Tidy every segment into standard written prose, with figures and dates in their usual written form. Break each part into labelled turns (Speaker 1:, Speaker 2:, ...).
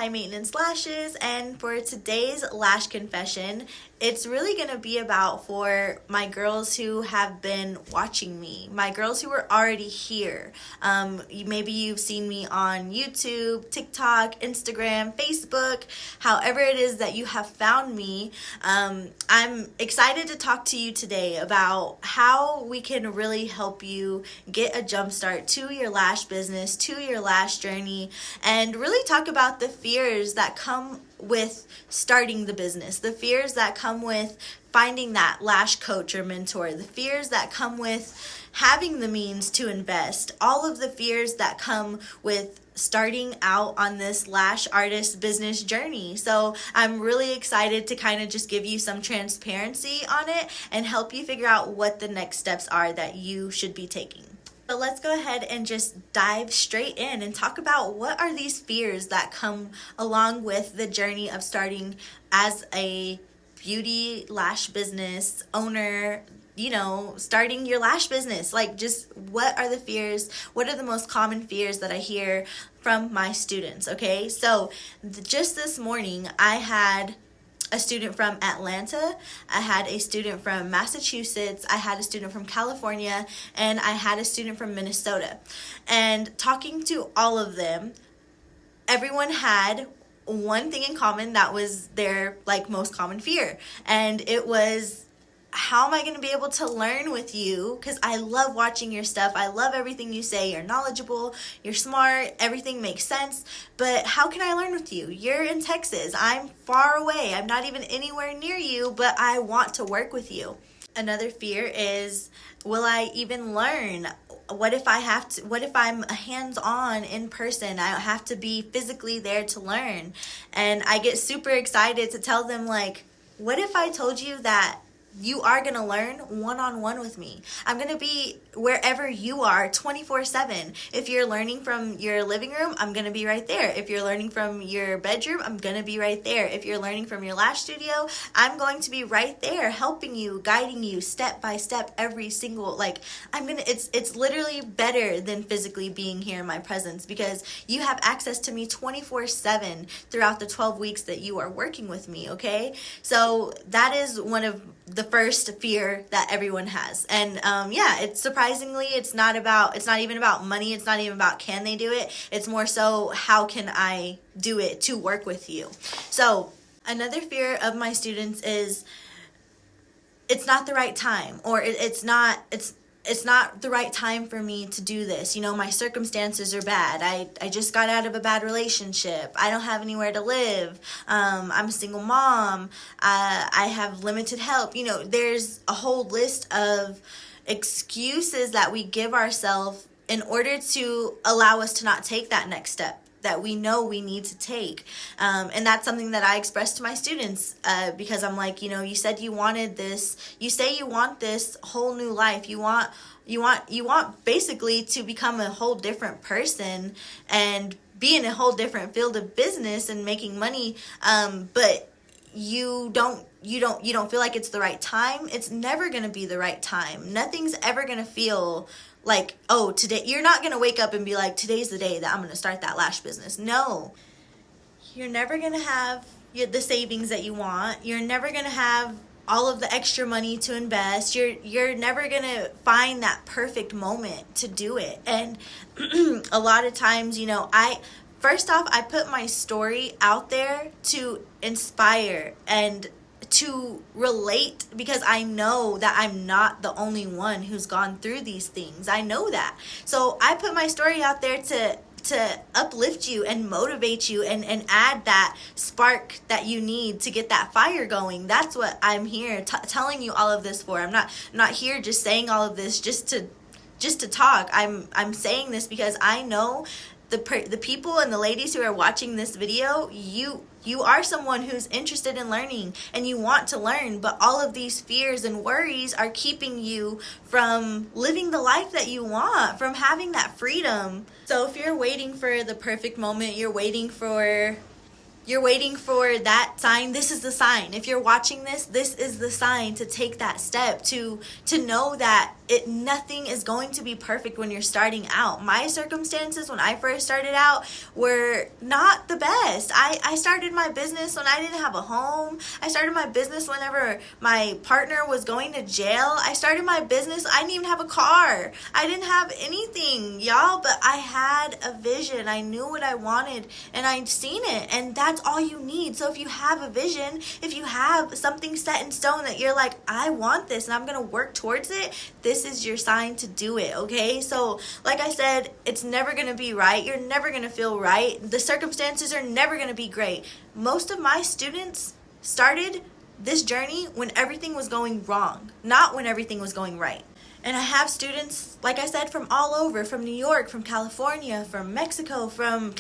Speaker 1: high maintenance lashes, and for today's lash confession, it's really going to be about for my girls who have been watching me, my girls who are already here. Maybe you've seen me on YouTube, TikTok, Instagram, Facebook, however it is that you have found me. I'm excited to talk to you today about how we can really help you get a jump start to your lash business, to your lash journey, and really talk about the fears that come with starting the business, the fears that come with finding that lash coach or mentor, the fears that come with having the means to invest, all of the fears that come with starting out on this lash artist business journey. So I'm really excited to kind of just give you some transparency on it and help you figure out what the next steps are that you should be taking. So let's go ahead and just dive straight in and talk about what are these fears that come along with the journey of starting as a beauty lash business owner, starting your lash business. Like, just what are the fears? What are the most common fears that I hear from my students? Okay, so just this morning, I had a student from Atlanta, I had a student from Massachusetts, I had a student from California, and I had a student from Minnesota. And talking to all of them, everyone had one thing in common that was their most common fear. And it was, how am I going to be able to learn with you? Because I love watching your stuff. I love everything you say. You're knowledgeable. You're smart. Everything makes sense. But how can I learn with you? You're in Texas. I'm far away. I'm not even anywhere near you, but I want to work with you. Another fear is, will I even learn? What if I'm hands-on in person? I have to be physically there to learn. And I get super excited to tell them, what if I told you that you are going to learn one-on-one with me? I'm going to be wherever you are 24/7. If you're learning from your living room, I'm going to be right there. If you're learning from your bedroom, I'm going to be right there. If you're learning from your lash studio, I'm going to be right there helping you, guiding you step by step every single, it's literally better than physically being here in my presence, because you have access to me 24/7 throughout the 12 weeks that you are working with me, okay? So that is one of the first fear that everyone has. And it's not even about money. It's not even about can they do it. It's more so, how can I do it to work with you? So another fear of my students is, it's not the right time, or it's not the right time for me to do this. My circumstances are bad. I just got out of a bad relationship. I don't have anywhere to live. I'm a single mom. I have limited help. There's a whole list of excuses that we give ourselves in order to allow us to not take that next step that we know we need to take. And that's something that I express to my students, because I'm like, you said you wanted this. You say you want this whole new life. You want basically to become a whole different person and be in a whole different field of business and making money. But you don't feel like it's the right time. It's never going to be the right time. Nothing's ever going to feel like, oh, today. You're not going to wake up and be like, today's the day that I'm going to start that lash business. No, you're never going to have the savings that you want. You're never going to have all of the extra money to invest. You're never going to find that perfect moment to do it. And a lot of times, first off, I put my story out there to inspire and to relate, because I know that I'm not the only one who's gone through these things. I know that. So I put my story out there to uplift you and motivate you and add that spark that you need to get that fire going. That's what I'm here telling you all of this for. I'm not here just saying all of this just to talk. I'm saying this because I know the people and the ladies who are watching this video, you are someone who's interested in learning and you want to learn, but all of these fears and worries are keeping you from living the life that you want, from having that freedom. So if you're waiting for the perfect moment, you're waiting for that sign, this is the sign. If you're watching this is the sign to take that step, to know that nothing is going to be perfect when you're starting out. My circumstances when I first started out were not the best. I started my business when I didn't have a home. I started my business whenever my partner was going to jail. I started my business, I didn't even have a car. I didn't have anything, y'all, but I had a vision. I knew what I wanted and I'd seen it, and that's all you need. So if you have a vision, if you have something set in stone that you're like, I want this and I'm gonna work towards it, this is your sign to do it, okay? So like I said, it's never gonna be right. You're never gonna feel right. The circumstances are never gonna be great. Most of my students started this journey when everything was going wrong, not when everything was going right. And I have students, like I said, from all over, from New York, from California, from Mexico, from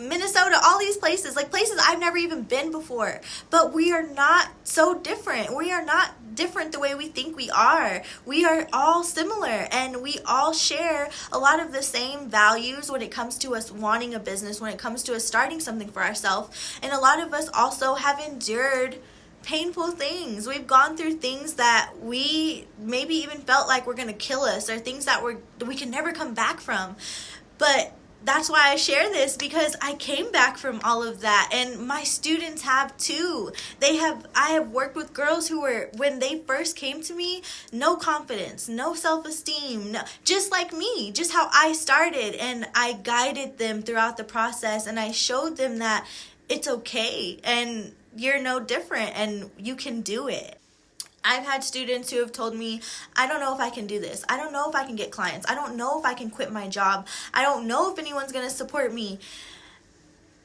Speaker 1: Minnesota, all these places, like places I've never even been before. But we are not so different. We are not different the way we think we are. We are all similar, and we all share a lot of the same values when it comes to us wanting a business, when it comes to us starting something for ourselves. And a lot of us also have endured painful things. We've gone through things that we maybe even felt like were going to kill us, or things that we can never come back from. But that's why I share this, because I came back from all of that, and my students have too. I have worked with girls who were, when they first came to me, no confidence, no self-esteem, just like me, just how I started, and I guided them throughout the process, and I showed them that it's okay, and you're no different, and you can do it. I've had students who have told me, I don't know if I can do this. I don't know if I can get clients. I don't know if I can quit my job. I don't know if anyone's going to support me.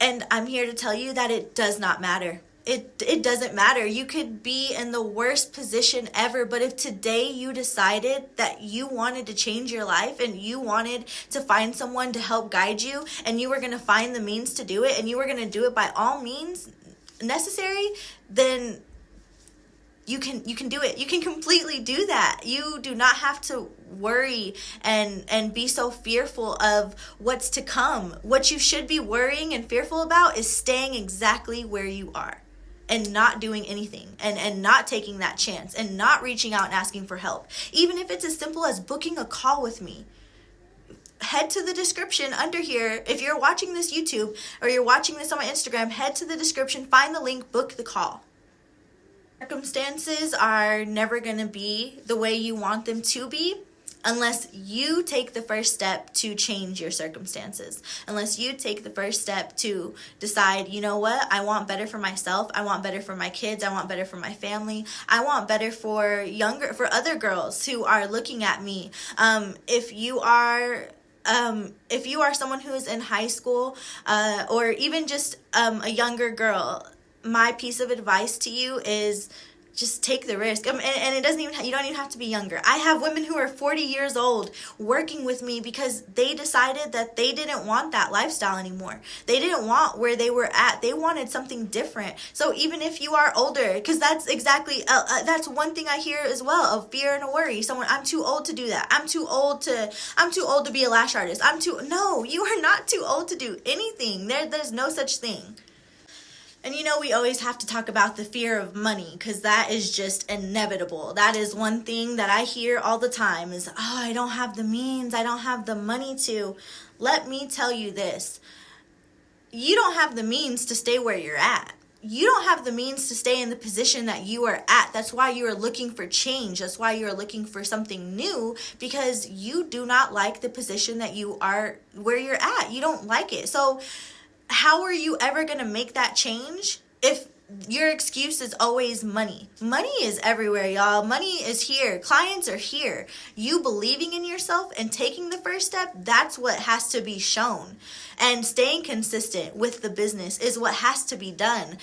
Speaker 1: And I'm here to tell you that it does not matter. It doesn't matter. You could be in the worst position ever, but if today you decided that you wanted to change your life and you wanted to find someone to help guide you, and you were going to find the means to do it, and you were going to do it by all means necessary, then you can do it. You can completely do that. You do not have to worry and be so fearful of what's to come. What you should be worrying and fearful about is staying exactly where you are and not doing anything, and not taking that chance, and not reaching out and asking for help. Even if it's as simple as booking a call with me. Head to the description under here. If you're watching this YouTube or you're watching this on my Instagram, head to the description, find the link, book the call. Circumstances are never going to be the way you want them to be unless you take the first step to change your circumstances. Otherwise you take the first step to decide, you know what, I want better for myself, I want better for my kids, I want better for my family, I want better for other girls who are looking at me. If you are someone who is in high school, or even just a younger girl, my piece of advice to you is just take the risk. And it doesn't even, you don't even have to be younger. I have women who are 40 years old working with me because they decided that they didn't want that lifestyle anymore. They didn't want where they were at. They wanted something different. So even if you are older, because that's exactly, that's one thing I hear as well, of fear and a worry. Someone, I'm too old to do that. I'm too old to be a lash artist. No, you are not too old to do anything. There's no such thing. And we always have to talk about the fear of money, because that is just inevitable. That is one thing that I hear all the time is, I don't have the means, I don't have the money to. Let me tell you this. You don't have the means to stay where you're at. You don't have the means to stay in the position that you are at. That's why you are looking for change. That's why you are looking for something new, because you do not like the position that you are, where you're at. You don't like it. So how are you ever going to make that change if your excuse is always money? Money is everywhere, y'all. Money is here. Clients are here. You believing in yourself and taking the first step, that's what has to be shown. And staying consistent with the business is what has to be done.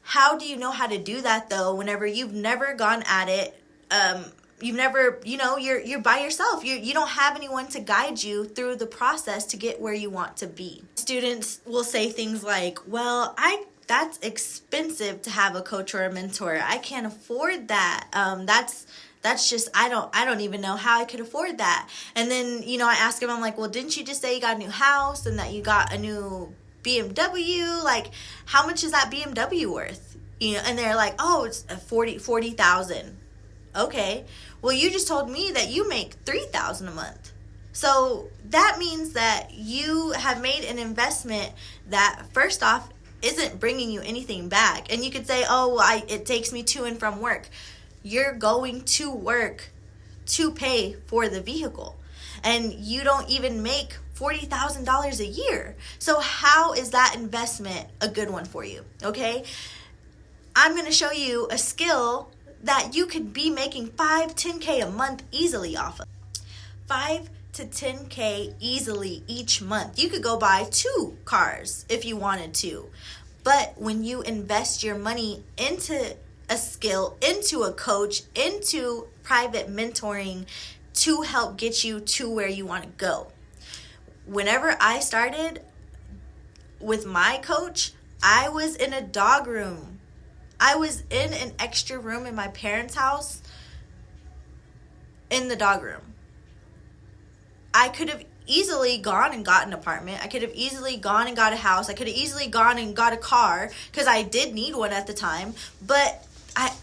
Speaker 1: How do you know how to do that, though, whenever you've never gone at it? You've never, you're by yourself. You don't have anyone to guide you through the process to get where you want to be. Students will say things like, well, that's expensive to have a coach or a mentor. I can't afford that. That's just, I don't even know how I could afford that. And then, I ask them, I'm like, well, didn't you just say you got a new house and that you got a new BMW? Like, how much is that BMW worth? And they're like, oh, it's $40,000. Okay, Well, you just told me that you make $3,000 a month. So that means that you have made an investment that, first off, isn't bringing you anything back. And you could say, oh, it takes me to and from work. You're going to work to pay for the vehicle, and you don't even make $40,000 a year. So how is that investment a good one for you? Okay, I'm going to show you a skill that you could be making 5-10K a month easily off of. 5 to 10K easily each month. You could go buy 2 cars if you wanted to. But when you invest your money into a skill, into a coach, into private mentoring to help get you to where you want to go. Whenever I started with my coach, I was in a dog room. I was in an extra room in my parents' house in the dog room. I could have easily gone and got an apartment. I could have easily gone and got a house. I could have easily gone and got a car, because I did need one at the time, but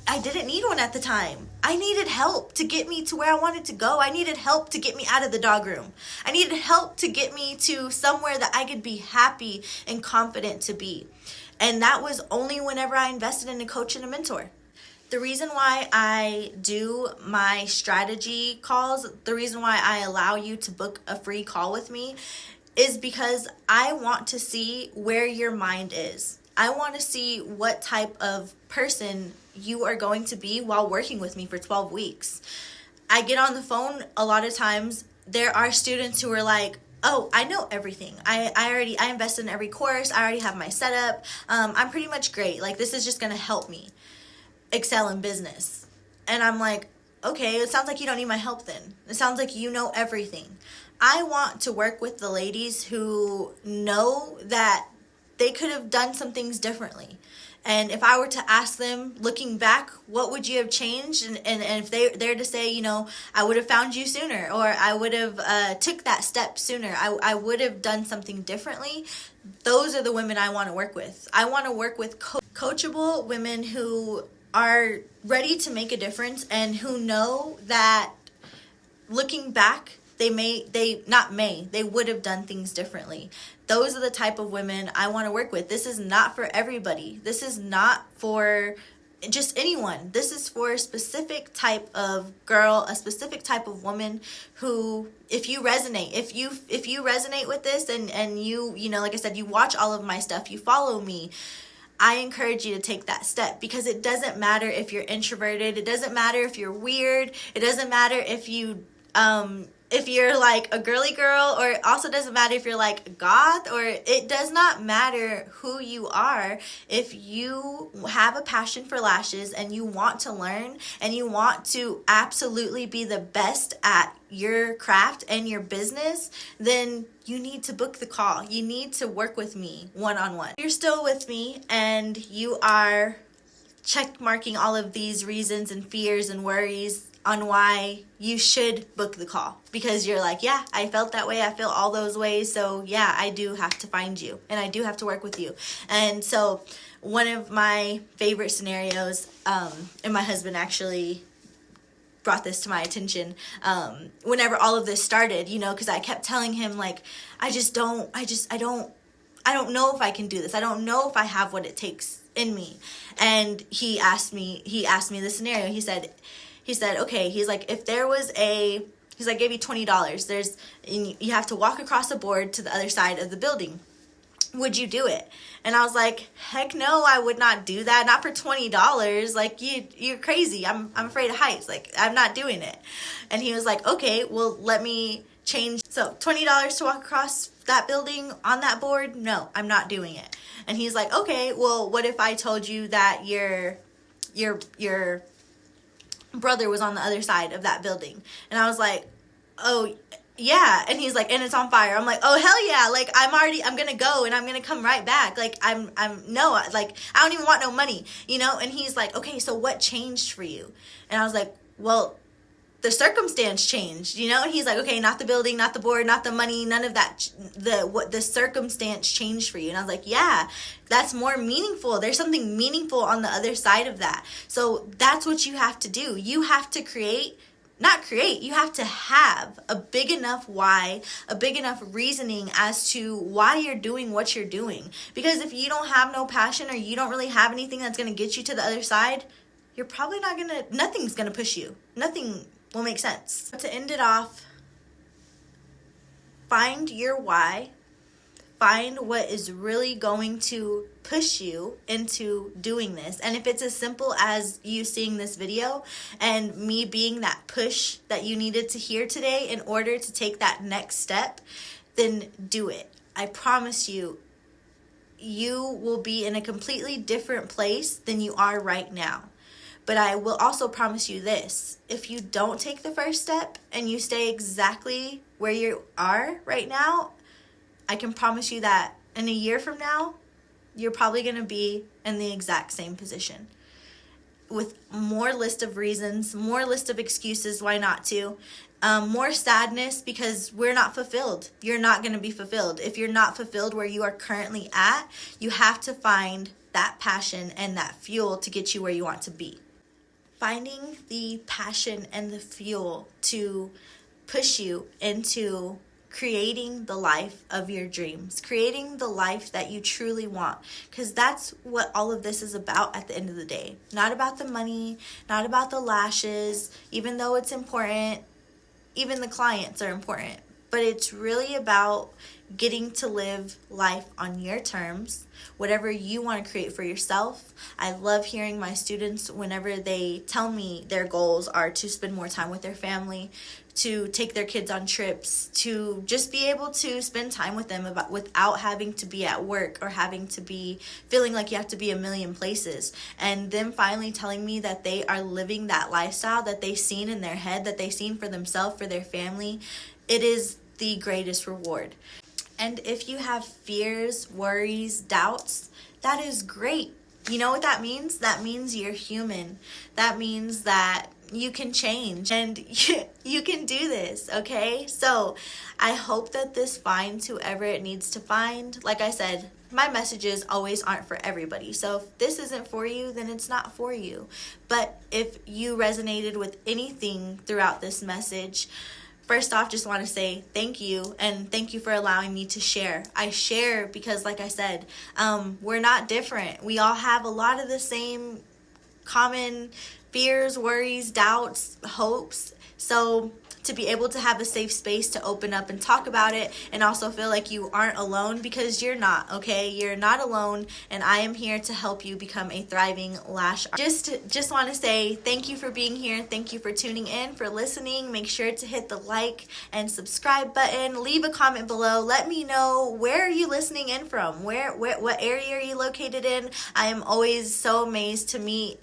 Speaker 1: I didn't need one at the time. I needed help to get me to where I wanted to go. I needed help to get me out of the dog room. I needed help to get me to somewhere that I could be happy and confident to be. And that was only whenever I invested in a coach and a mentor. The reason why I do my strategy calls, the reason why I allow you to book a free call with me, is because I want to see where your mind is. I want to see what type of person you are going to be while working with me for 12 weeks. I get on the phone a lot of times. There are students who are like, oh, I know everything. I invested in every course. I already have my setup. I'm pretty much great. Like, this is just going to help me excel in business. And I'm like, okay, it sounds like you don't need my help then. It sounds like you know everything. I want to work with the ladies who know that they could have done some things differently. And if I were to ask them, looking back, what would you have changed? And if they're to say, I would have found you sooner, or I would have took that step sooner, I would have done something differently. Those are the women I want to work with. I want to work with coachable women who are ready to make a difference, and who know that looking back, they would have done things differently. Those are the type of women I want to work with. This is not for everybody. This is not for just anyone. This is for a specific type of girl, a specific type of woman who, if you resonate with this, and you like I said, you watch all of my stuff, you follow me, I encourage you to take that step, because it doesn't matter if you're introverted. It doesn't matter if you're weird. It doesn't matter if you're like a girly girl, or it also doesn't matter if you're like a goth, or it does not matter who you are. If you have a passion for lashes and you want to learn and you want to absolutely be the best at your craft and your business, then you need to book the call. You need to work with me one-on-one. If you're still with me and you are check marking all of these reasons and fears and worries on why you should book the call, because you're like, yeah, I felt that way, I feel all those ways, so yeah, I do have to find you and I do have to work with you. And so one of my favorite scenarios, and my husband actually brought this to my attention whenever all of this started, because I kept telling him, like, I don't know if I can do this. I don't know if I have what it takes in me. And he asked me this scenario. He said, okay, he's like, if there was he's like, give you $20. You have to walk across the board to the other side of the building. Would you do it? And I was like, heck no, I would not do that. Not for $20. Like, you're crazy. I'm afraid of heights. Like, I'm not doing it. And he was like, okay, well, let me change. So $20 to walk across that building on that board? No, I'm not doing it. And he's like, okay, well, what if I told you that your brother was on the other side of that building? And I was like, oh yeah. And he's like, and it's on fire. I'm like, oh hell yeah, like I'm gonna go and I'm gonna come right back, like I don't even want no money, and he's like, okay, so what changed for you? And I was like, well, the circumstance changed, and he's like, okay, not the building, not the board, not the money, none of that, the circumstance changed for you. And I was like, yeah, that's more meaningful. There's something meaningful on the other side of that. So that's what you have to do. You have to create not create, you have to have a big enough why, a big enough reasoning as to why you're doing what you're doing. Because if you don't have no passion, or you don't really have anything that's going to get you to the other side, you're probably not going to, nothing's going to push you. Nothing will make sense. To end it off, find your why. Find what is really going to push you into doing this. And if it's as simple as you seeing this video and me being that push that you needed to hear today in order to take that next step, then do it. I promise you, you will be in a completely different place than you are right now. But I will also promise you this: if you don't take the first step and you stay exactly where you are right now, I can promise you that in a year from now, you're probably going to be in the exact same position, with more list of reasons, more list of excuses why not to, more sadness because we're not fulfilled. You're not going to be fulfilled. If you're not fulfilled where you are currently at, you have to find that passion and that fuel to get you where you want to be. Finding the passion and the fuel to push you into creating the life of your dreams, creating the life that you truly want, because that's what all of this is about at the end of the day. Not about the money, not about the lashes, even though it's important, even the clients are important, but it's really about getting to live life on your terms, whatever you want to create for yourself. I love hearing my students whenever they tell me their goals are to spend more time with their family, to take their kids on trips, to just be able to spend time with them without having to be at work or having to be feeling like you have to be a million places. And them finally telling me that they are living that lifestyle that they've seen in their head, that they've seen for themselves, for their family. It is the greatest reward. And if you have fears, worries, doubts, that is great. You know what that means? That means you're human. That means that you can change and you can do this, okay? So I hope that this finds whoever it needs to find. Like I said, my messages always aren't for everybody. So if this isn't for you, then it's not for you. But if you resonated with anything throughout this message, first off, just want to say thank you, and thank you for allowing me to share. I share because, like I said, we're not different. We all have a lot of the same common fears, worries, doubts, hopes. So to be able to have a safe space to open up and talk about it, and also feel like you aren't alone, because you're not, okay? You're not alone, and I am here to help you become a thriving lash artist. Just want to say thank you for being here. Thank you for tuning in, for listening. Make sure to hit the like and subscribe button. Leave a comment below. Let me know, where are you listening in from? What area are you located in? I am always so amazed to meet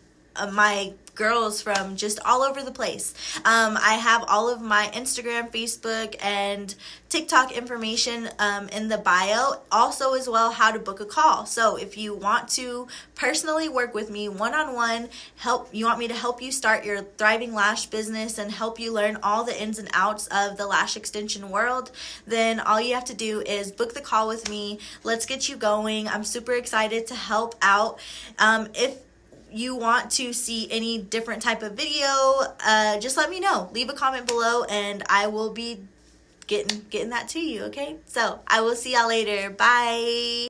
Speaker 1: my girls from just all over the place. I have all of my Instagram, Facebook, and TikTok information in the bio. Also, as well, how to book a call. So if you want to personally work with me one-on-one, you want me to help you start your thriving lash business and help you learn all the ins and outs of the lash extension world, then all you have to do is book the call with me. Let's get you going. I'm super excited to help out. If you want to see any different type of video, just let me know. Leave a comment below and I will be getting that to you, okay? So I will see y'all later. Bye.